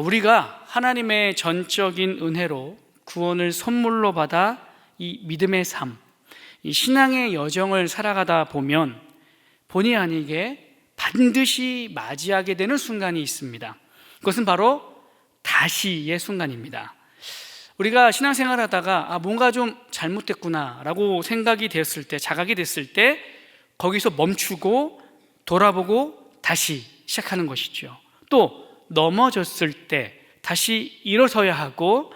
우리가 하나님의 전적인 은혜로 구원을 선물로 받아 이 믿음의 삶, 이 신앙의 여정을 살아가다 보면 본의 아니게 반드시 맞이하게 되는 순간이 있습니다. 그것은 바로 다시의 순간입니다. 우리가 신앙생활 하다가 뭔가 좀 잘못됐구나 라고 생각이 되었을 때, 자각이 됐을 때 거기서 멈추고 돌아보고 다시 시작하는 것이죠. 또 넘어졌을 때 다시 일어서야 하고,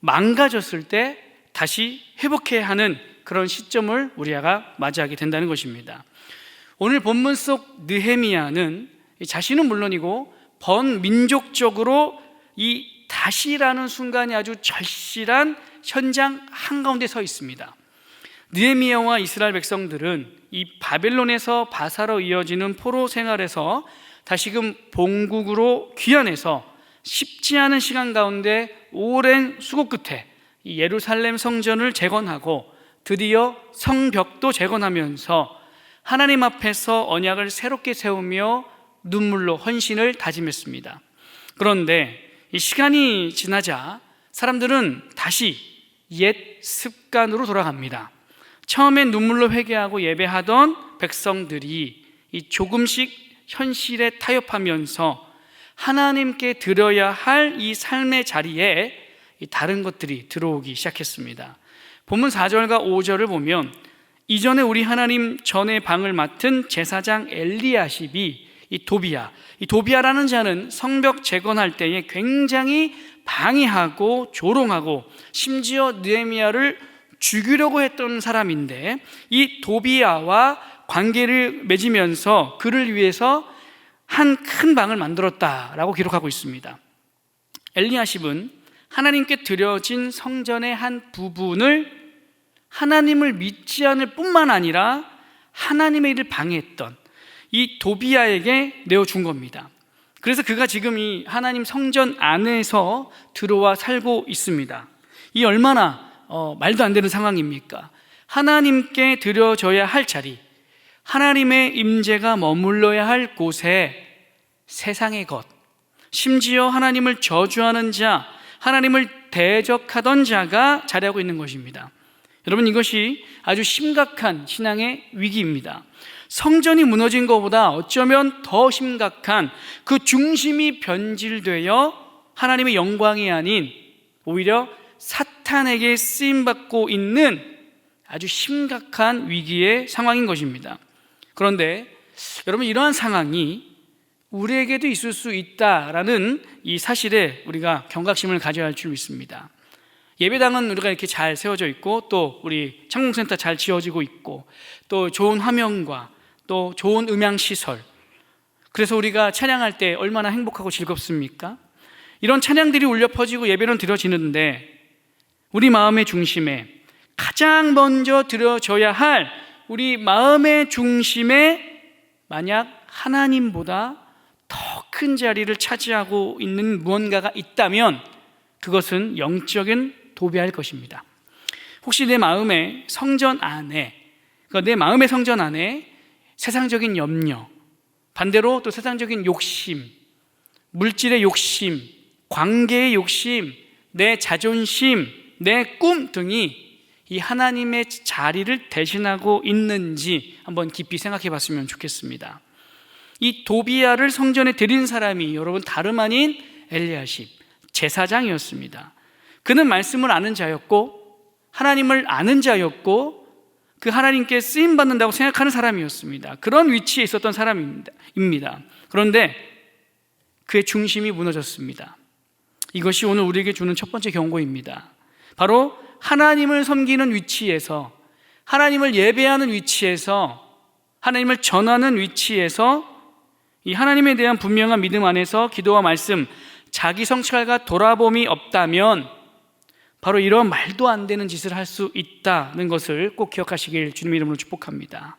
망가졌을 때 다시 회복해야 하는 그런 시점을 우리가 맞이하게 된다는 것입니다. 오늘 본문 속 느헤미야는 자신은 물론이고 번민족적으로 이 다시라는 순간이 아주 절실한 현장 한가운데 서 있습니다. 느헤미야와 이스라엘 백성들은 이 바벨론에서 바사로 이어지는 포로 생활에서 다시금 본국으로 귀환해서 쉽지 않은 시간 가운데 오랜 수고 끝에 이 예루살렘 성전을 재건하고 드디어 성벽도 재건하면서 하나님 앞에서 언약을 새롭게 세우며 눈물로 헌신을 다짐했습니다. 그런데 이 시간이 지나자 사람들은 다시 옛 습관으로 돌아갑니다. 처음엔 눈물로 회개하고 예배하던 백성들이 이 조금씩 현실에 타협하면서 하나님께 드려야 할 이 삶의 자리에 다른 것들이 들어오기 시작했습니다. 본문 4절과 5절을 보면 이전에 우리 하나님 전의 방을 맡은 제사장 엘리야십이 이 도비야라는 자는 성벽 재건할 때에 굉장히 방해하고 조롱하고 심지어 느헤미야를 죽이려고 했던 사람인데, 이 도비야와 관계를 맺으면서 그를 위해서 한 큰 방을 만들었다라고 기록하고 있습니다. 엘리야십은 하나님께 드려진 성전의 한 부분을 하나님을 믿지 않을 뿐만 아니라 하나님의 일을 방해했던 이 도비야에게 내어준 겁니다. 그래서 그가 지금 이 하나님 성전 안에서 들어와 살고 있습니다. 이 얼마나 말도 안 되는 상황입니까? 하나님께 드려져야 할 자리, 하나님의 임재가 머물러야 할 곳에 세상의 것, 심지어 하나님을 저주하는 자, 하나님을 대적하던 자가 자리하고 있는 것입니다. 여러분, 이것이 아주 심각한 신앙의 위기입니다. 성전이 무너진 것보다 어쩌면 더 심각한 그 중심이 변질되어 하나님의 영광이 아닌 오히려 사탄에게 쓰임받고 있는 아주 심각한 위기의 상황인 것입니다. 그런데 여러분, 이러한 상황이 우리에게도 있을 수 있다라는 이 사실에 우리가 경각심을 가져야 할 줄 믿습니다. 예배당은 우리가 이렇게 잘 세워져 있고, 또 우리 창공센터 잘 지어지고 있고, 또 좋은 화면과 또 좋은 음향시설, 그래서 우리가 찬양할 때 얼마나 행복하고 즐겁습니까? 이런 찬양들이 울려 퍼지고 예배는 드려지는데, 우리 마음의 중심에 가장 먼저 드려져야 할 우리 마음의 중심에 만약 하나님보다 더 큰 자리를 차지하고 있는 무언가가 있다면 그것은 영적인 도배할 것입니다. 혹시 내 마음의 성전 안에, 내 마음의 성전 안에 세상적인 염려, 반대로 또 세상적인 욕심, 물질의 욕심, 관계의 욕심, 내 자존심, 내 꿈 등이 이 하나님의 자리를 대신하고 있는지 한번 깊이 생각해 봤으면 좋겠습니다. 이 도비야를 성전에 드린 사람이 여러분 다름 아닌 엘리야십, 제사장이었습니다. 그는 말씀을 아는 자였고 하나님을 아는 자였고 그 하나님께 쓰임받는다고 생각하는 사람이었습니다. 그런 위치에 있었던 사람입니다. 그런데 그의 중심이 무너졌습니다. 이것이 오늘 우리에게 주는 첫 번째 경고입니다. 바로 하나님을 섬기는 위치에서, 하나님을 예배하는 위치에서, 하나님을 전하는 위치에서 이 하나님에 대한 분명한 믿음 안에서 기도와 말씀, 자기 성찰과 돌아봄이 없다면 바로 이런 말도 안 되는 짓을 할 수 있다는 것을 꼭 기억하시길 주님의 이름으로 축복합니다.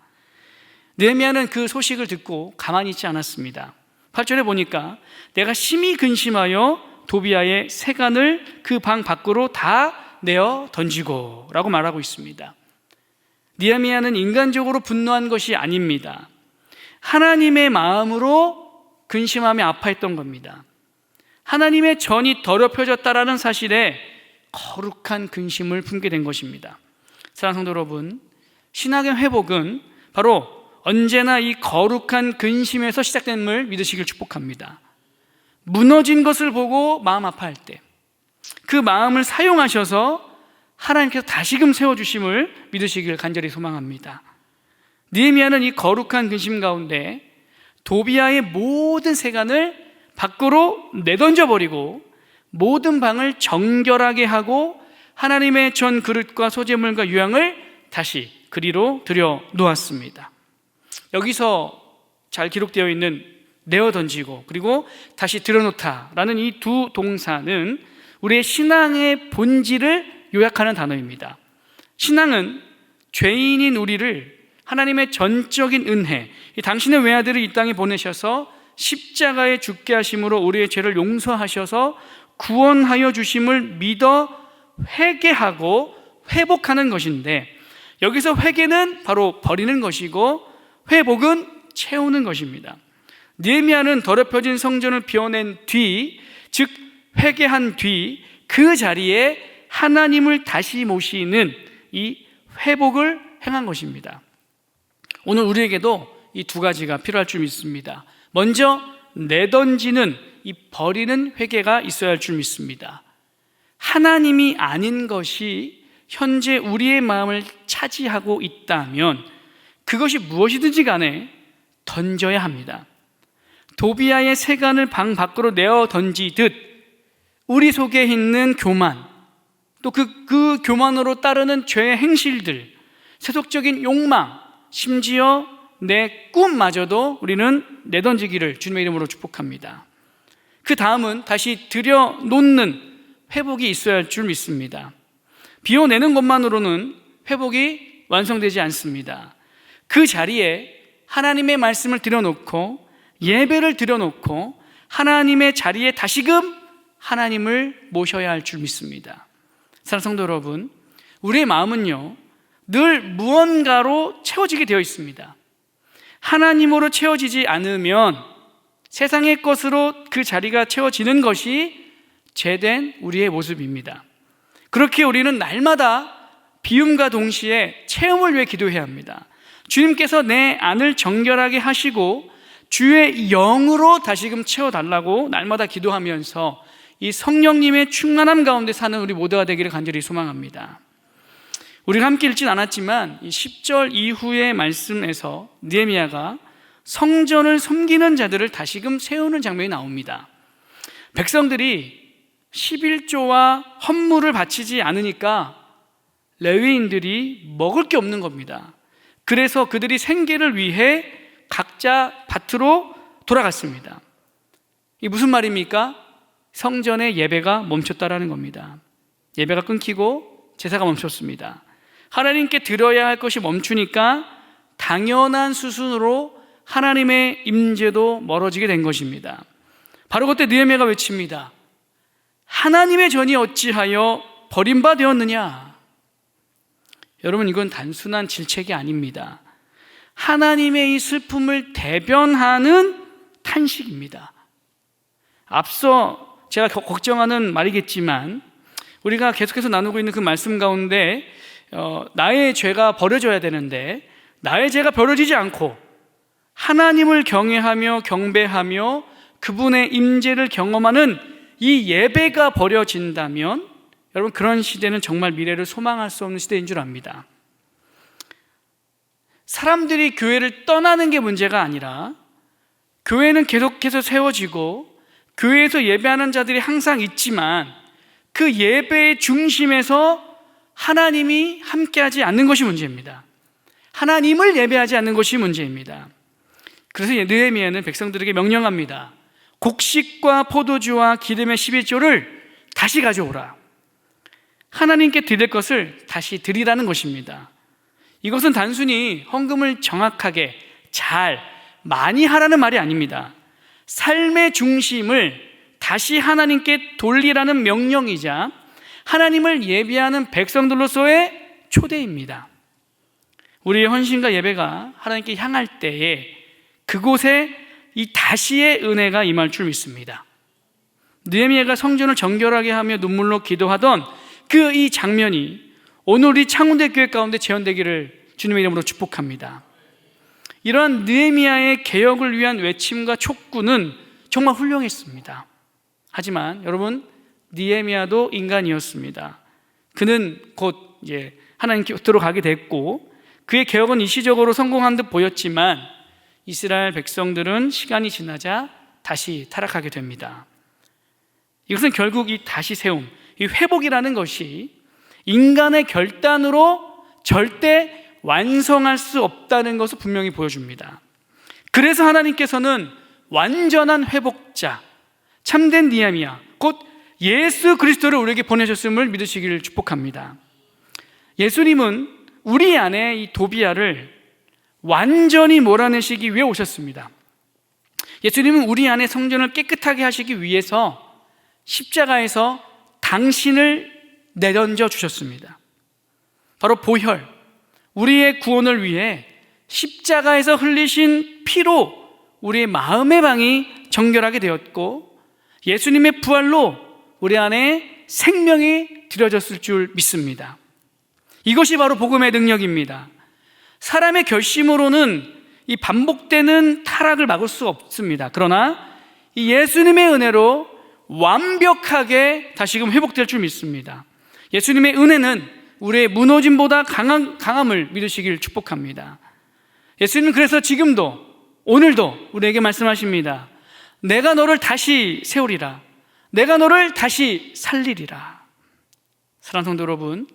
느헤미야는 그 소식을 듣고 가만히 있지 않았습니다. 8절에 보니까 내가 심히 근심하여 도비야의 세간을 그 방 밖으로 다 내어 던지고 라고 말하고 있습니다. 느헤미야는 인간적으로 분노한 것이 아닙니다. 하나님의 마음으로 근심하며 아파했던 겁니다. 하나님의 전이 더럽혀졌다라는 사실에 거룩한 근심을 품게 된 것입니다. 사랑하는 성도 여러분, 신앙의 회복은 바로 언제나 이 거룩한 근심에서 시작됨을 믿으시길 축복합니다. 무너진 것을 보고 마음 아파할 때 그 마음을 사용하셔서 하나님께서 다시금 세워주심을 믿으시길 간절히 소망합니다. 느헤미야는 이 거룩한 근심 가운데 도비아의 모든 세간을 밖으로 내던져버리고 모든 방을 정결하게 하고 하나님의 전 그릇과 소재물과 유향을 다시 그리로 들여 놓았습니다. 여기서 잘 기록되어 있는 내어 던지고 그리고 다시 들여놓다라는 이 두 동사는 우리의 신앙의 본질을 요약하는 단어입니다. 신앙은 죄인인 우리를 하나님의 전적인 은혜, 당신의 외아들을 이 땅에 보내셔서 십자가에 죽게 하심으로 우리의 죄를 용서하셔서 구원하여 주심을 믿어 회개하고 회복하는 것인데, 여기서 회개는 바로 버리는 것이고 회복은 채우는 것입니다. 느헤미야는 더럽혀진 성전을 비워낸 뒤, 즉 회개한 뒤 그 자리에 하나님을 다시 모시는 이 회복을 행한 것입니다. 오늘 우리에게도 이 두 가지가 필요할 줄 믿습니다. 먼저 내던지는 이 버리는 회개가 있어야 할 줄 믿습니다. 하나님이 아닌 것이 현재 우리의 마음을 차지하고 있다면 그것이 무엇이든지 간에 던져야 합니다. 도비아의 세간을 방 밖으로 내어 던지듯 우리 속에 있는 교만, 또 그 교만으로 따르는 죄의 행실들, 세속적인 욕망, 심지어 내 꿈마저도 우리는 내던지기를 주님의 이름으로 축복합니다. 그 다음은 다시 들여놓는 회복이 있어야 할 줄 믿습니다. 비워내는 것만으로는 회복이 완성되지 않습니다. 그 자리에 하나님의 말씀을 들여놓고 예배를 드려놓고 하나님의 자리에 다시금 하나님을 모셔야 할 줄 믿습니다. 사랑하는 성도 여러분, 우리의 마음은요 늘 무언가로 채워지게 되어 있습니다. 하나님으로 채워지지 않으면 세상의 것으로 그 자리가 채워지는 것이 죄된 우리의 모습입니다. 그렇게 우리는 날마다 비움과 동시에 체험을 위해 기도해야 합니다. 주님께서 내 안을 정결하게 하시고 주의 영으로 다시금 채워달라고 날마다 기도하면서 이 성령님의 충만함 가운데 사는 우리 모두가 되기를 간절히 소망합니다. 우리가 함께 읽진 않았지만 이 10절 이후의 말씀에서 느헤미야가 성전을 섬기는 자들을 다시금 세우는 장면이 나옵니다. 백성들이 11조와 헌물을 바치지 않으니까 레위인들이 먹을 게 없는 겁니다. 그래서 그들이 생계를 위해 각자 밭으로 돌아갔습니다. 이게 무슨 말입니까? 성전의 예배가 멈췄다라는 겁니다. 예배가 끊기고 제사가 멈췄습니다. 하나님께 드려야 할 것이 멈추니까 당연한 수순으로 하나님의 임재도 멀어지게 된 것입니다. 바로 그때 느헤미야가 외칩니다. 하나님의 전이 어찌하여 버림바 되었느냐? 여러분, 이건 단순한 질책이 아닙니다. 하나님의 이 슬픔을 대변하는 탄식입니다. 앞서 제가 걱정하는 말이겠지만 우리가 계속해서 나누고 있는 그 말씀 가운데 나의 죄가 버려져야 되는데 나의 죄가 버려지지 않고 하나님을 경외하며 경배하며 그분의 임재를 경험하는 이 예배가 버려진다면 여러분, 그런 시대는 정말 미래를 소망할 수 없는 시대인 줄 압니다. 사람들이 교회를 떠나는 게 문제가 아니라 교회는 계속해서 세워지고 교회에서 예배하는 자들이 항상 있지만 그 예배의 중심에서 하나님이 함께하지 않는 것이 문제입니다. 하나님을 예배하지 않는 것이 문제입니다. 그래서 느헤미야는 백성들에게 명령합니다. 곡식과 포도주와 기름의 11조를 다시 가져오라. 하나님께 드릴 것을 다시 드리라는 것입니다. 이것은 단순히 헌금을 정확하게 잘 많이 하라는 말이 아닙니다. 삶의 중심을 다시 하나님께 돌리라는 명령이자 하나님을 예배하는 백성들로서의 초대입니다. 우리의 헌신과 예배가 하나님께 향할 때에 그곳에 이 다시의 은혜가 임할 줄 믿습니다. 느헤미야가 성전을 정결하게 하며 눈물로 기도하던 그 이 장면이 오늘 우리 창운대 교회 가운데 재현되기를 주님의 이름으로 축복합니다. 이러한 느헤미야의 개혁을 위한 외침과 촉구는 정말 훌륭했습니다. 하지만 여러분, 느헤미야도 인간이었습니다. 그는 곧 이제 하나님 곁으로 가게 됐고 그의 개혁은 일시적으로 성공한 듯 보였지만 이스라엘 백성들은 시간이 지나자 다시 타락하게 됩니다. 이것은 결국 이 다시 세움, 이 회복이라는 것이 인간의 결단으로 절대 완성할 수 없다는 것을 분명히 보여줍니다. 그래서 하나님께서는 완전한 회복자, 참된 느헤미야, 곧 예수 그리스도를 우리에게 보내셨음을 믿으시기를 축복합니다. 예수님은 우리 안에 이 도비야를 완전히 몰아내시기 위해 오셨습니다. 예수님은 우리 안에 성전을 깨끗하게 하시기 위해서 십자가에서 당신을 내던져 주셨습니다. 바로 보혈, 우리의 구원을 위해 십자가에서 흘리신 피로 우리의 마음의 방이 정결하게 되었고 예수님의 부활로 우리 안에 생명이 드려졌을 줄 믿습니다. 이것이 바로 복음의 능력입니다. 사람의 결심으로는 이 반복되는 타락을 막을 수 없습니다. 그러나 이 예수님의 은혜로 완벽하게 다시금 회복될 줄 믿습니다. 예수님의 은혜는 우리의 무너짐보다 강함을 믿으시길 축복합니다. 예수님은 그래서 지금도 오늘도 우리에게 말씀하십니다. 내가 너를 다시 세우리라. 내가 너를 다시 살리리라. 사랑하는 성도 여러분,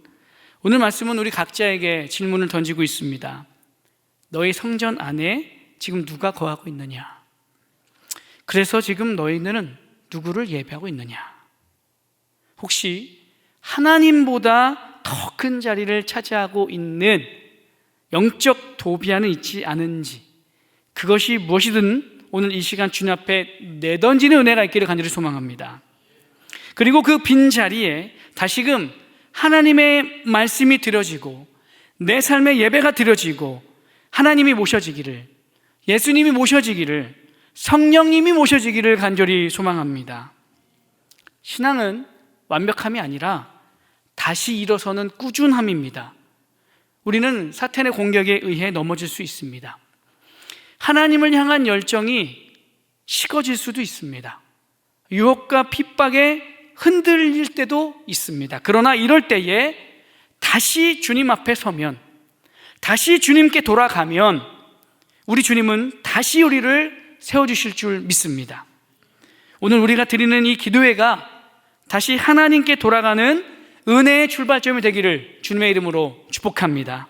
오늘 말씀은 우리 각자에게 질문을 던지고 있습니다. 너희 성전 안에 지금 누가 거하고 있느냐? 그래서 지금 너희는 누구를 예배하고 있느냐? 혹시 하나님보다 더 큰 자리를 차지하고 있는 영적 도비야는 있지 않은지, 그것이 무엇이든 오늘 이 시간 주님 앞에 내던지는 은혜가 있기를 간절히 소망합니다. 그리고 그 빈 자리에 다시금 하나님의 말씀이 드려지고 내 삶의 예배가 드려지고 하나님이 모셔지기를, 예수님이 모셔지기를, 성령님이 모셔지기를 간절히 소망합니다. 신앙은 완벽함이 아니라 다시 일어서는 꾸준함입니다. 우리는 사탄의 공격에 의해 넘어질 수 있습니다. 하나님을 향한 열정이 식어질 수도 있습니다. 유혹과 핍박에 흔들릴 때도 있습니다. 그러나 이럴 때에 다시 주님 앞에 서면, 다시 주님께 돌아가면 우리 주님은 다시 우리를 세워주실 줄 믿습니다. 오늘 우리가 드리는 이 기도회가 다시 하나님께 돌아가는 은혜의 출발점이 되기를 주님의 이름으로 축복합니다.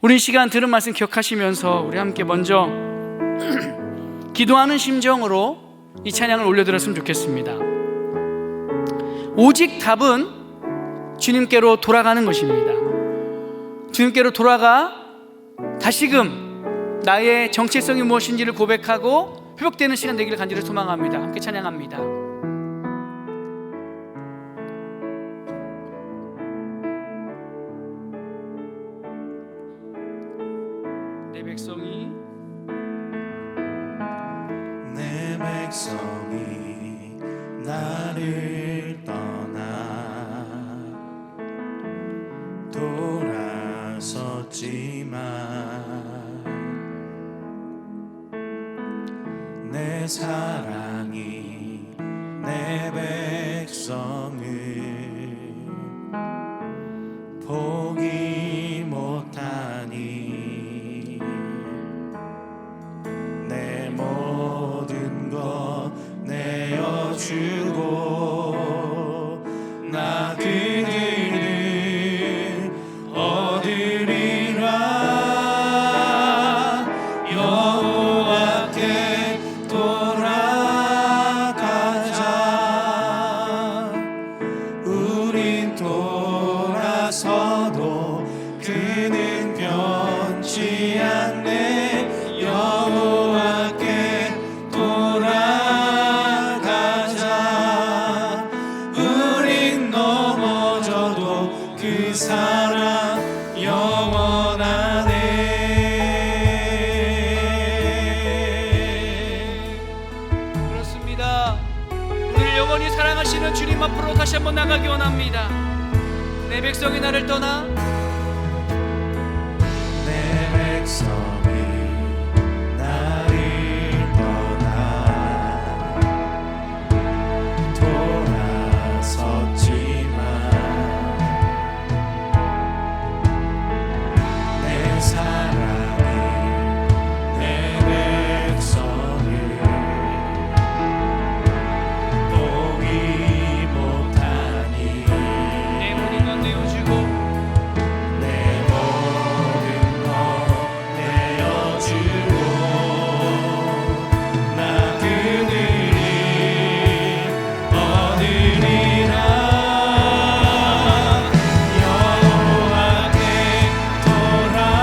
우리 이 시간 들은 말씀 기억하시면서 우리 함께 먼저 기도하는 심정으로 이 찬양을 올려드렸으면 좋겠습니다. 오직 답은 주님께로 돌아가는 것입니다. 주님께로 돌아가 다시금 나의 정체성이 무엇인지를 고백하고 회복되는 시간 되기를 간절히 소망합니다. 함께 찬양합니다. 내 백성이 나를 떠나 돌아섰지만 내 사랑이 내 백성을 포기 못하니 내 모든 것 내어주고 나 그들을 얻으리라. 여호와께 돌아가자. 우린 돌아서도 그는 변치 않네. 여호와께 돌아가자. 우린 넘어져도 그 사랑 영원하네. 그렇습니다. 우리를 영원히 하나님 앞으로 다시 한번 나가기 원합니다. 내 백성이 나를 떠나 내 백성이 나를 떠나 돌아섰지만 내 사랑이 내 백성을 보기 못하니 내 모든 건 내어주고 내 모든 것 내어주고 나 그들이 얻으리라 여호와께 돌아가자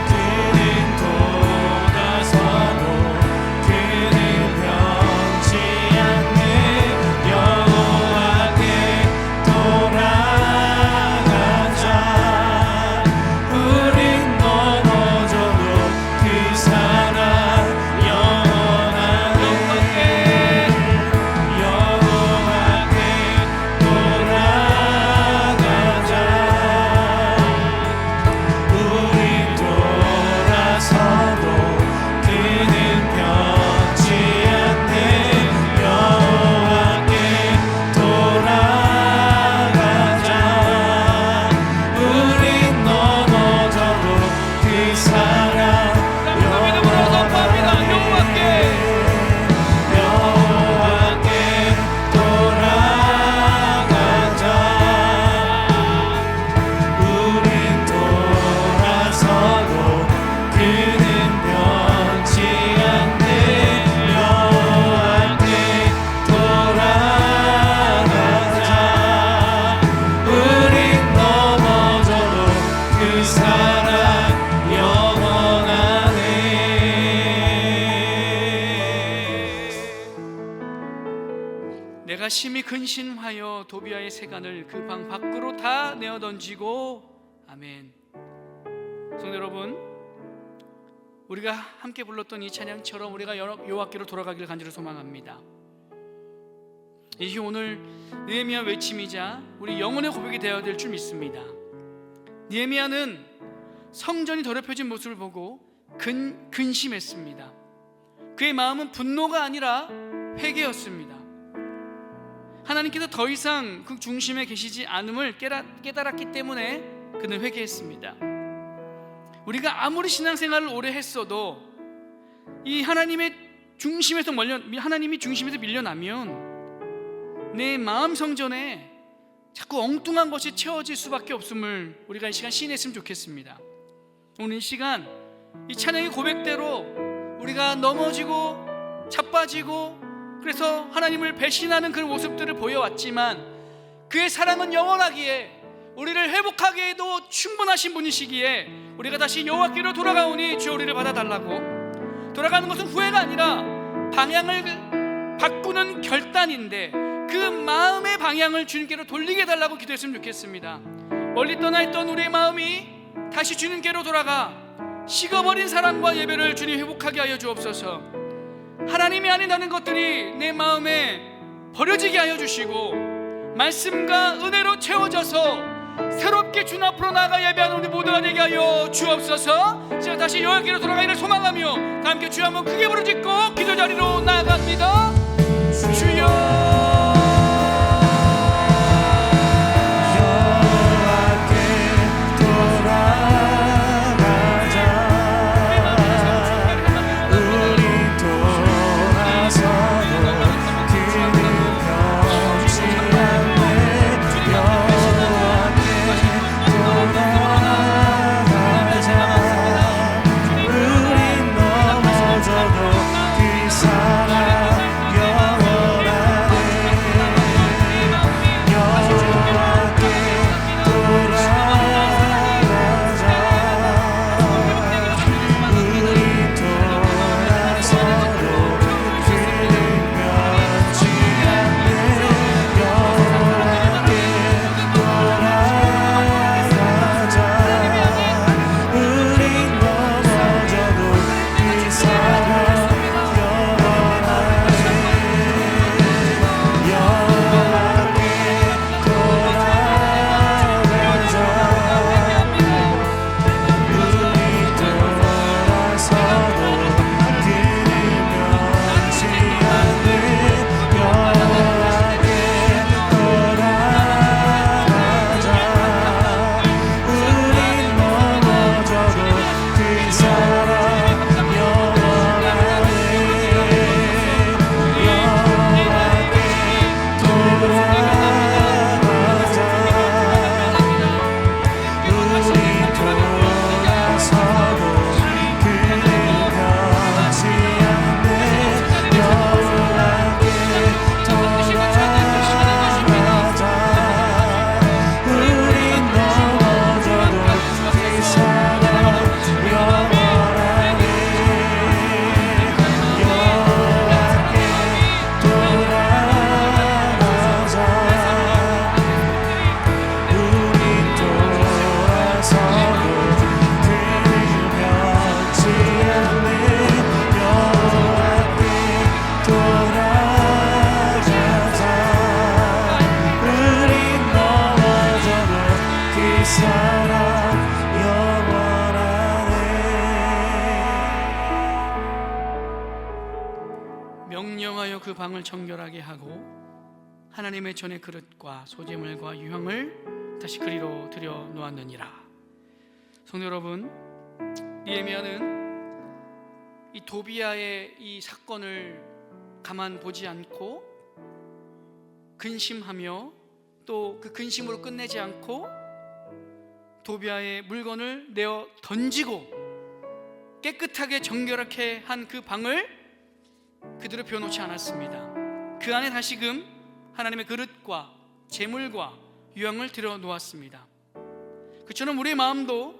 그는 돌아서도 그는 변치 않네 여호와께 돌아가자 우린 넘어져도 그 사랑 영원하네 여호와께 돌아가자 우린 돌아서도 그는 변치 않네 여호와께 돌아가자 우린 넘어져도 그 사랑 믿음으로 선포합니다. 여호와께 여호와께 돌아가자 우린 돌아서도 그는 변치 않네 여호와께 돌아가자 우린 넘어져도 그 사랑 영원하네 내가 심히 근심하여 도비아의 세간을 그 방 밖으로 다 내어 던지고 아멘. 성도 여러분, 우리가 함께 불렀던 이 찬양처럼 우리가 여호와께로 돌아가기를 간절히 소망합니다. 이게 오늘 느헤미야 외침이자 우리 영혼의 고백이 되어야 될 줄 믿습니다. 느헤미야는 성전이 더럽혀진 모습을 보고 근심했습니다. 그의 마음은 분노가 아니라 회개였습니다. 하나님께서 더 이상 그 중심에 계시지 않음을 깨달았기 때문에 그는 회개했습니다. 우리가 아무리 신앙생활을 오래 했어도 이 하나님의 중심에서 하나님이 중심에서 밀려나면 내 마음 성전에 자꾸 엉뚱한 것이 채워질 수밖에 없음을 우리가 이 시간 시인했으면 좋겠습니다. 오늘 이 시간 이 찬양의 고백대로 우리가 넘어지고 자빠지고 그래서 하나님을 배신하는 그런 모습들을 보여왔지만 그의 사랑은 영원하기에 우리를 회복하게 해도 충분하신 분이시기에 우리가 다시 여호와께로 돌아가오니 주여 우리를 받아달라고. 돌아가는 것은 후회가 아니라 방향을 바꾸는 결단인데 그 마음의 방향을 주님께로 돌리게 해달라고 기도했으면 좋겠습니다. 멀리 떠나 있던 우리의 마음이 다시 주님께로 돌아가 식어버린 사랑과 예배를 주님 회복하게 하여 주옵소서. 하나님이 아니라는 것들이 내 마음에 버려지게 하여 주시고 말씀과 은혜로 채워져서 새롭게 주님 앞으로 나아가 예배하는 우리 모두가 되게 하여 주옵소서. 제가 다시 여호와께로 돌아가기를 소망하며 다 함께 주여 한번 크게 부르짖고 기도 자리로 나아갑니다. 주여 사랑 영원하네 방을 정결하게 하고 하나님의 전의 그릇과 소재물과 유향을 다시 그리로 들여 놓았느니라. 성도 여러분, 느헤미야는 이 도비야의 이 사건을 가만 보지 않고 근심하며 또 그 근심으로 끝내지 않고 도비야의 물건을 내어 던지고 깨끗하게 정결하게 한 그 방을 그대로 비워놓지 않았습니다. 그 안에 다시금 하나님의 그릇과 제물과 유향을 들여 놓았습니다. 그처럼 우리의 마음도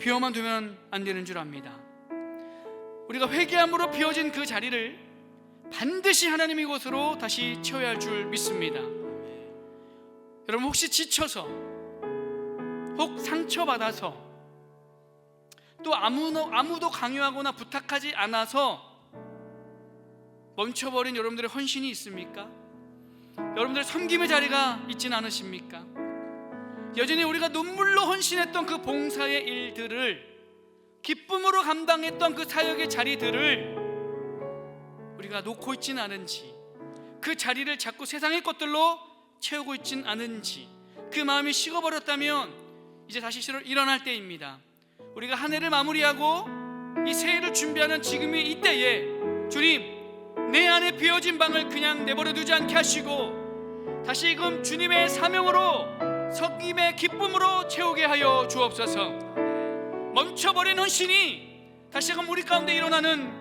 비워만 두면 안 되는 줄 압니다. 우리가 회개함으로 비워진 그 자리를 반드시 하나님의 것으로 다시 채워야 할 줄 믿습니다. 여러분, 혹시 지쳐서 혹 상처받아서 또 아무도 강요하거나 부탁하지 않아서 멈춰버린 여러분들의 헌신이 있습니까? 여러분들의 섬김의 자리가 있지는 않으십니까? 여전히 우리가 눈물로 헌신했던 그 봉사의 일들을, 기쁨으로 감당했던 그 사역의 자리들을 우리가 놓고 있지는 않은지, 그 자리를 자꾸 세상의 것들로 채우고 있지는 않은지, 그 마음이 식어버렸다면 이제 다시 일어날 때입니다. 우리가 한 해를 마무리하고 이 새해를 준비하는 지금이 이때에 주님, 내 안에 비어진 방을 그냥 내버려 두지 않게 하시고 다시금 주님의 사명으로 섬김의 기쁨으로 채우게 하여 주옵소서. 멈춰버린 헌신이 다시금 우리 가운데 일어나는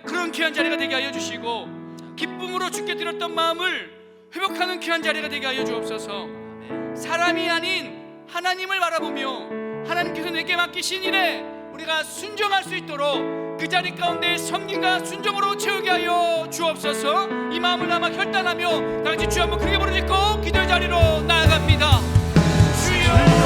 그런 귀한 자리가 되게 하여 주시고, 기쁨으로 주께 드렸던 마음을 회복하는 귀한 자리가 되게 하여 주옵소서. 사람이 아닌 하나님을 바라보며 하나님께서 내게 맡기신 일에 우리가 순종할 수 있도록 그 자리 가운데 섬김과 순종으로 채우게 하여 주옵소서. 이 마음을 담아 결단하며 다같이 주여 한번 크게 부르짖고 기도의 자리로 나아갑니다. 주여,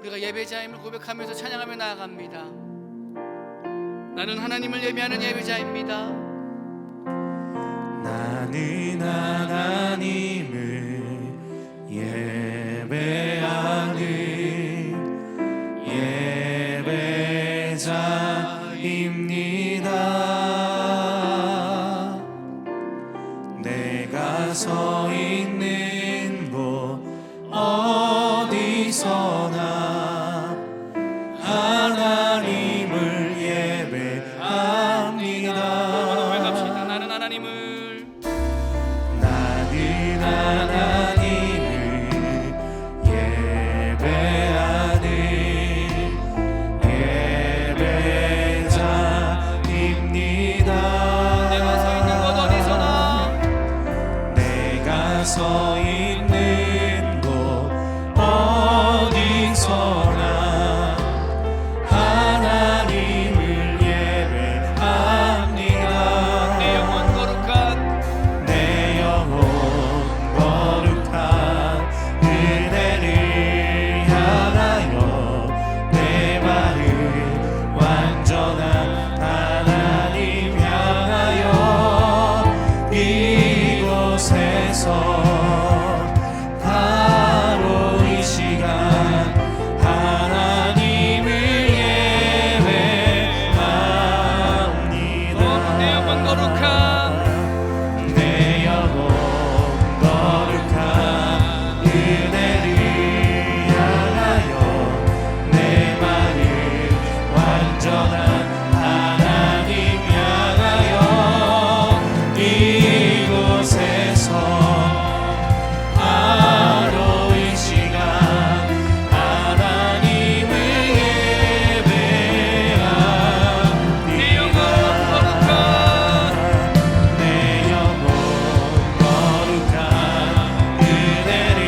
우리가 예배자임을 고백하면서 찬양하며 나아갑니다. 나는 하나님을 예배하는 예배자입니다. 나는 하나님을 예배하는 예배자입니다. 내가 서 있는 곳 어디서나 하나님을 예배합니다. 고백합시다. 나는 하나님을 예배하는 예배자입니다. 내가 서 있는 곳 어디서나 내가 서 있는 곳 어디서나 하나님을 예배합니다. 내 영혼 거룩한 내 영혼 거룩한 은혜를 향하여 내 마음 완전한 하나님 향하여 이곳에서 바로 이 시간 하나님을 예배합니다. 내 영혼 거룩한 내 영혼 거룩한 은혜를 향하여 내 마음 완전한 하나님 향하여 이곳에서 바로 이 시간 하나님을 예배합니다. 내 영혼 거룩한 내 영혼 거룩한 은혜를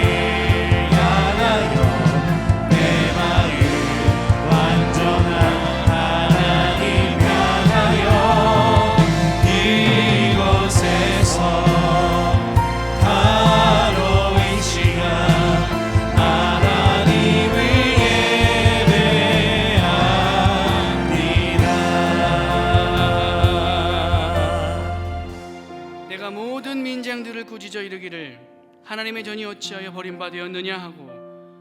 향하여 내 마음 완전한 하나님 향하여 이곳에서 바로 이 시간 하나님을 예배합니다. 내가 모든 민장들을 꾸짖어 이르기를 하나님의 전이 어찌하여 버림받았느냐 하고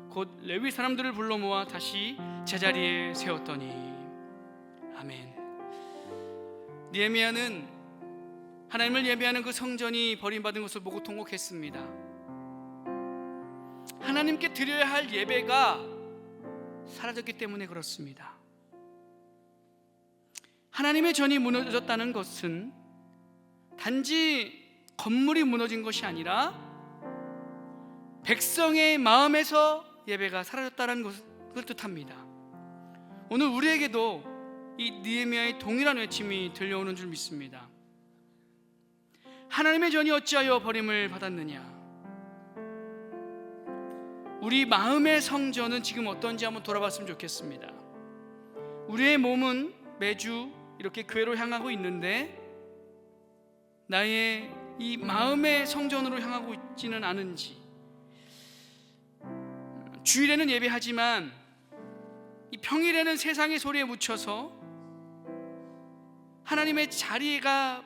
곧 레위 사람들을 불러 모아 다시 제자리에 세웠더니. 아멘. 느헤미야는 하나님을 예배하는 그 성전이 버림받은 것을 보고 통곡했습니다. 하나님께 드려야 할 예배가 사라졌기 때문에 그렇습니다. 하나님의 전이 무너졌다는 것은 단지 건물이 무너진 것이 아니라 백성의 마음에서 예배가 사라졌다는 것을 뜻합니다. 오늘 우리에게도 이 느헤미야의 동일한 외침이 들려오는 줄 믿습니다. 하나님의 전이 어찌하여 버림을 받았느냐. 우리 마음의 성전은 지금 어떤지 한번 돌아봤으면 좋겠습니다. 우리의 몸은 매주 이렇게 교회로 향하고 있는데 나의 이 마음의 성전으로 향하고 있지는 않은지, 주일에는 예배하지만 이 평일에는 세상의 소리에 묻혀서 하나님의 자리가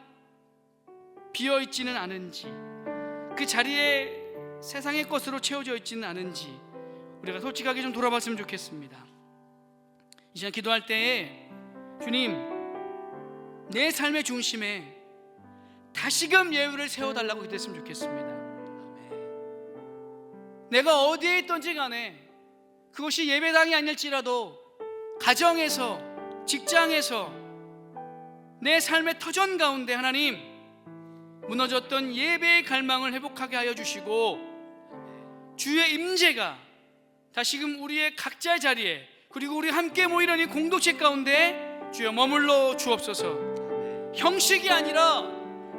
비어있지는 않은지, 그 자리에 세상의 것으로 채워져 있지는 않은지 우리가 솔직하게 좀 돌아봤으면 좋겠습니다. 이 시간 기도할 때에 주님, 내 삶의 중심에 다시금 예배를 세워달라고 기도했으면 좋겠습니다. 내가 어디에 있든지 간에 그것이 예배당이 아닐지라도 가정에서, 직장에서, 내 삶의 터전 가운데 하나님, 무너졌던 예배의 갈망을 회복하게 하여 주시고 주의 임재가 다시금 우리의 각자의 자리에, 그리고 우리 함께 모이는 이 공동체 가운데 주여 머물러 주옵소서. 형식이 아니라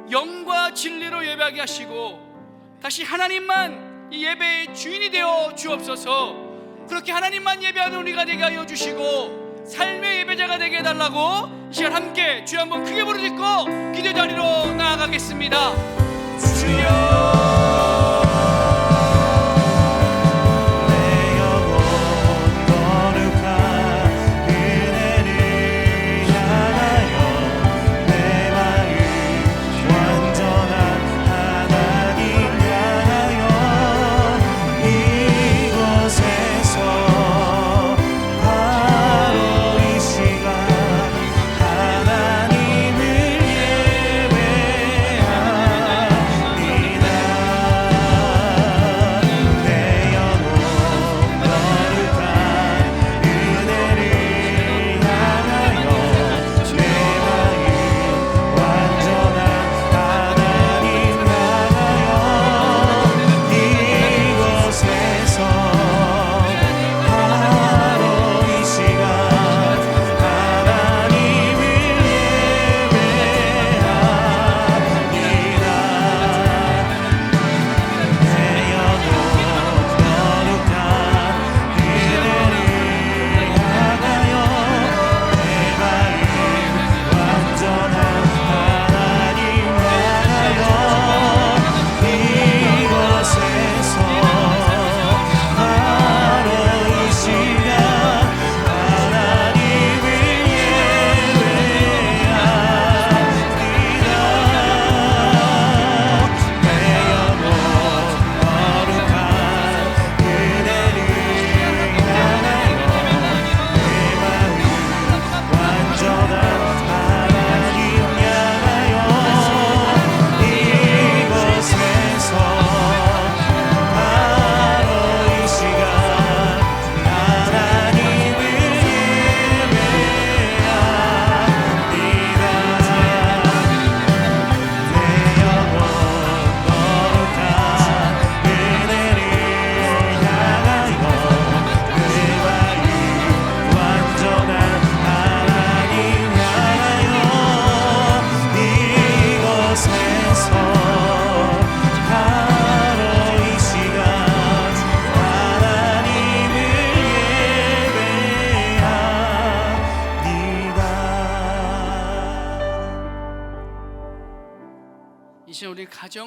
영과 진리로 예배하게 하시고 다시 하나님만 이 예배의 주인이 되어 주옵소서. 그렇게 하나님만 예배하는 우리가 되게 하여 주시고 삶의 예배자가 되게 해달라고 이 시간 함께 주여 한번 크게 부르짖고 기도 자리로 나아가겠습니다. 주여,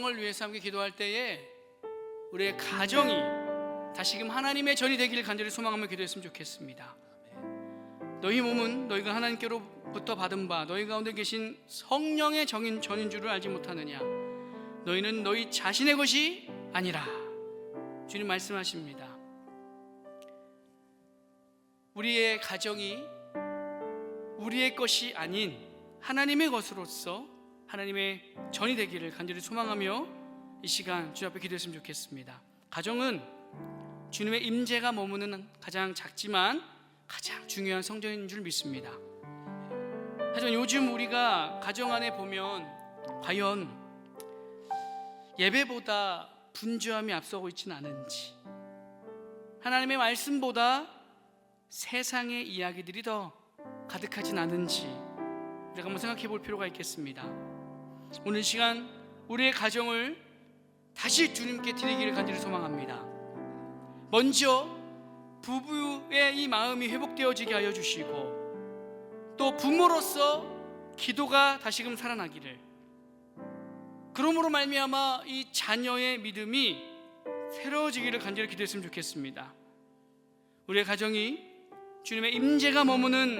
가정을 위해서 함께 기도할 때에 우리의 가정이 다시금 하나님의 전이 되기를 간절히 소망하며 기도했으면 좋겠습니다. 너희 몸은 너희가 하나님께로부터 받은 바 너희 가운데 계신 성령의 전인 줄을 알지 못하느냐. 너희는 너희 자신의 것이 아니라. 주님 말씀하십니다. 우리의 가정이 우리의 것이 아닌 하나님의 것으로서 하나님의 전이 되기를 간절히 소망하며 이 시간 주 앞에 기도했으면 좋겠습니다. 가정은 주님의 임재가 머무는 가장 작지만 가장 중요한 성전인 줄 믿습니다. 하지만 요즘 우리가 가정 안에 보면 과연 예배보다 분주함이 앞서고 있지는 않은지, 하나님의 말씀보다 세상의 이야기들이 더 가득하진 않은지 우리가 한번 생각해 볼 필요가 있겠습니다. 오늘 시간 우리의 가정을 다시 주님께 드리기를 간절히 소망합니다. 먼저 부부의 이 마음이 회복되어지게 하여 주시고, 또 부모로서 기도가 다시금 살아나기를, 그러므로 말미암아 이 자녀의 믿음이 새로워지기를 간절히 기도했으면 좋겠습니다. 우리의 가정이 주님의 임재가 머무는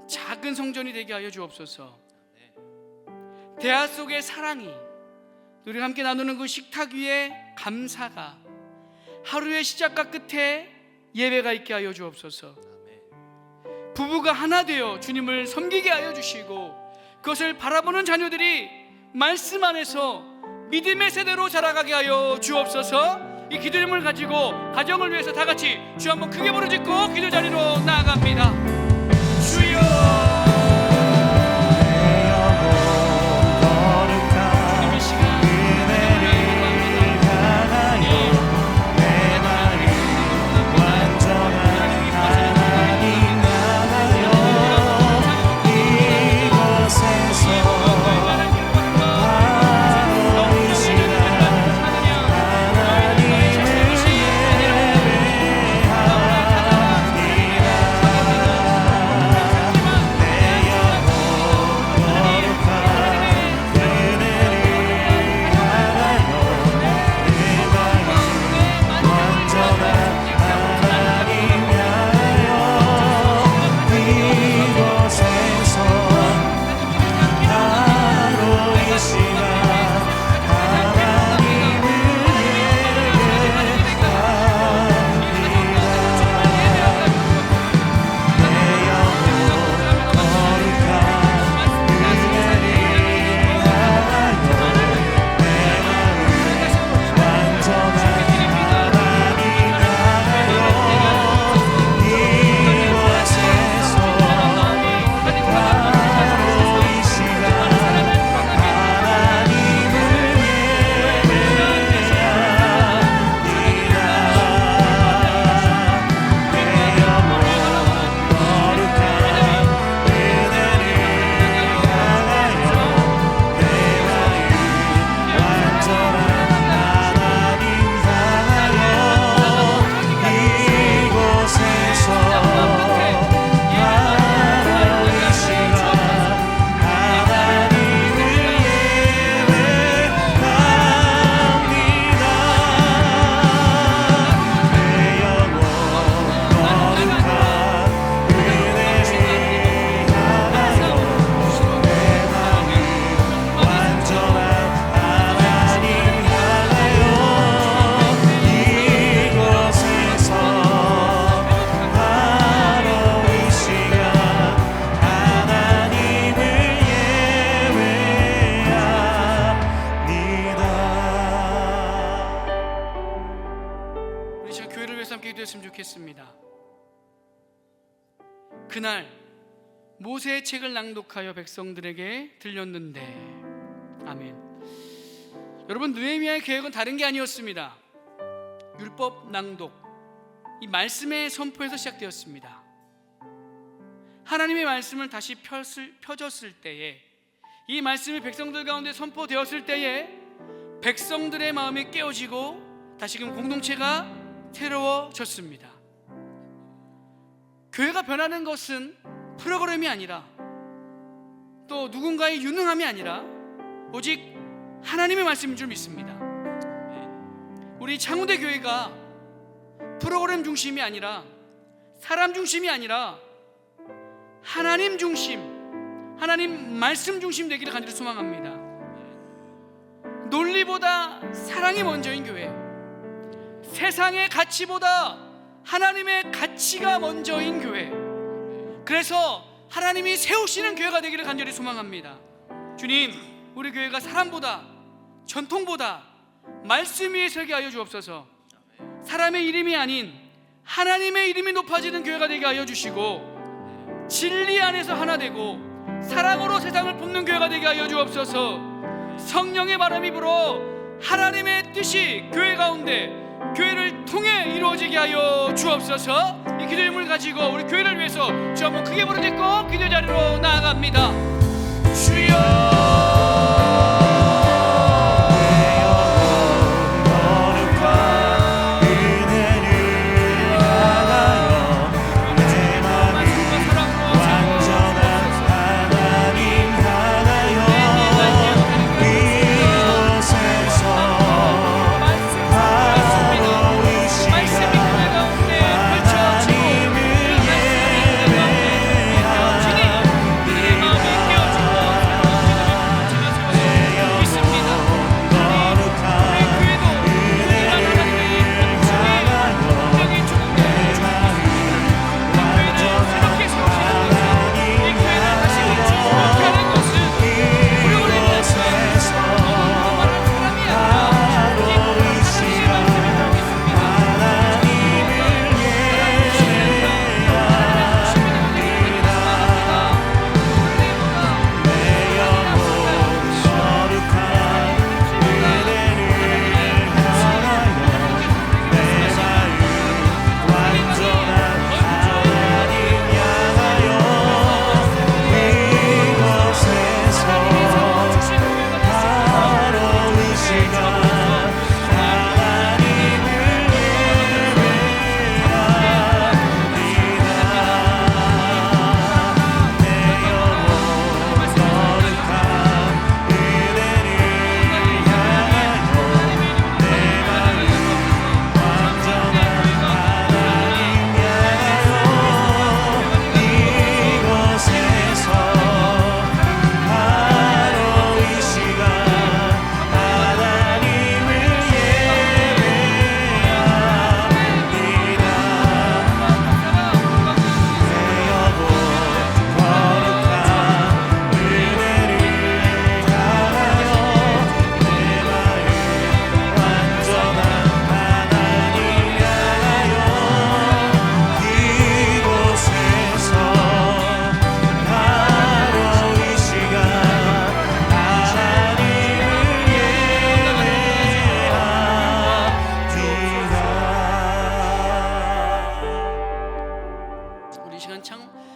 작은 성전이 되게 하여 주옵소서. 대화 속의 사랑이, 우리가 함께 나누는 그 식탁 위에 감사가, 하루의 시작과 끝에 예배가 있게 하여 주옵소서. 부부가 하나 되어 주님을 섬기게 하여 주시고, 그것을 바라보는 자녀들이 말씀 안에서 믿음의 세대로 자라가게 하여 주옵소서. 이 기도림을 가지고 가정을 위해서 다 같이 주 한번 크게 부르짖고 기도 자리로 나아갑니다. 주여, 그날 모세의 책을 낭독하여 백성들에게 들렸는데, 아멘. 여러분, 느헤미야의 계획은 다른 게 아니었습니다. 율법 낭독, 이 말씀의 선포에서 시작되었습니다. 하나님의 말씀을 다시 펴졌을 때에, 이 말씀이 백성들 가운데 선포되었을 때에 백성들의 마음이 깨어지고 다시금 공동체가 새로워졌습니다. 교회가 변하는 것은 프로그램이 아니라, 또 누군가의 유능함이 아니라, 오직 하나님의 말씀인 줄 믿습니다. 우리 창운대 교회가 프로그램 중심이 아니라, 사람 중심이 아니라 하나님 중심, 하나님 말씀 중심 되기를 간절히 소망합니다. 논리보다 사랑이 먼저인 교회, 세상의 가치보다 하나님의 가치가 먼저인 교회, 그래서 하나님이 세우시는 교회가 되기를 간절히 소망합니다. 주님, 우리 교회가 사람보다, 전통보다 말씀 위에 서게 하여 주옵소서. 사람의 이름이 아닌 하나님의 이름이 높아지는 교회가 되게 하여 주시고, 진리 안에서 하나 되고 사랑으로 세상을 돕는 교회가 되게 하여 주옵소서. 성령의 바람이 불어 하나님의 뜻이 교회 가운데, 교회를 통해 이루어지게 하여 주옵소서. 이 기도의 힘을 가지고 우리 교회를 위해서 주 한번 크게 부르짖고 기도 자리로 나아갑니다. 주여,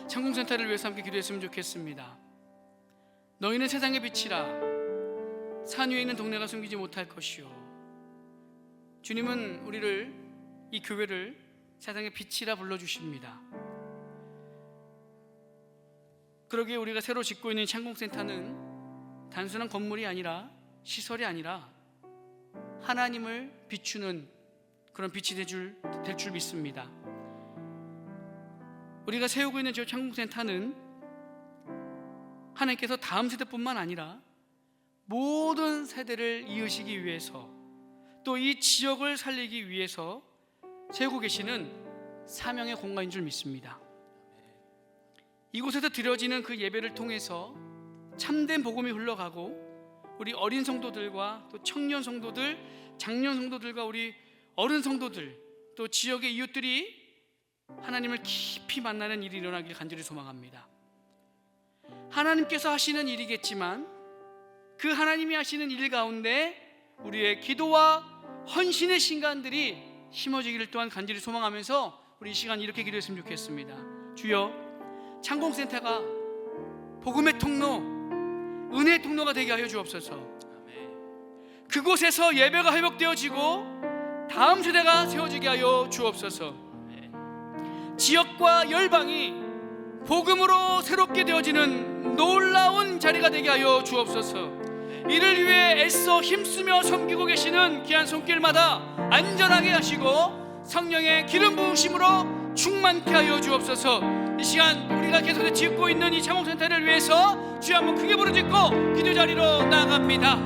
창공센터를 위해서 함께 기도했으면 좋겠습니다. 너희는 세상의 빛이라. 산 위에 있는 동네가 숨기지 못할 것이요. 주님은 우리를, 이 교회를 세상의 빛이라 불러주십니다. 그러기에 우리가 새로 짓고 있는 창공센터는 단순한 건물이 아니라, 시설이 아니라 하나님을 비추는 그런 빛이 될 줄 믿습니다. 우리가 세우고 있는 저 창공센터는 하나님께서 다음 세대뿐만 아니라 모든 세대를 이으시기 위해서, 또 이 지역을 살리기 위해서 세우고 계시는 사명의 공간인 줄 믿습니다. 이곳에서 드려지는 그 예배를 통해서 참된 복음이 흘러가고, 우리 어린 성도들과 또 청년 성도들, 장년 성도들과 우리 어른 성도들, 또 지역의 이웃들이 하나님을 깊이 만나는 일이 일어나길 간절히 소망합니다. 하나님께서 하시는 일이겠지만 그 하나님이 하시는 일 가운데 우리의 기도와 헌신의 신간들이 심어지기를 또한 간절히 소망하면서 우리 이 시간 이렇게 기도했으면 좋겠습니다. 주여, 창공센터가 복음의 통로, 은혜의 통로가 되게 하여 주옵소서. 그곳에서 예배가 회복되어지고 다음 세대가 세워지게 하여 주옵소서. 지역과 열방이 복음으로 새롭게 되어지는 놀라운 자리가 되게 하여 주옵소서. 이를 위해 애써 힘쓰며 섬기고 계시는 귀한 손길마다 안전하게 하시고 성령의 기름 부으심으로 충만케 하여 주옵소서. 이 시간 우리가 계속해서 짓고 있는 이 자몽센터를 위해서 주여 한번 크게 부르짖고 기도 자리로 나아갑니다.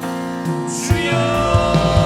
주여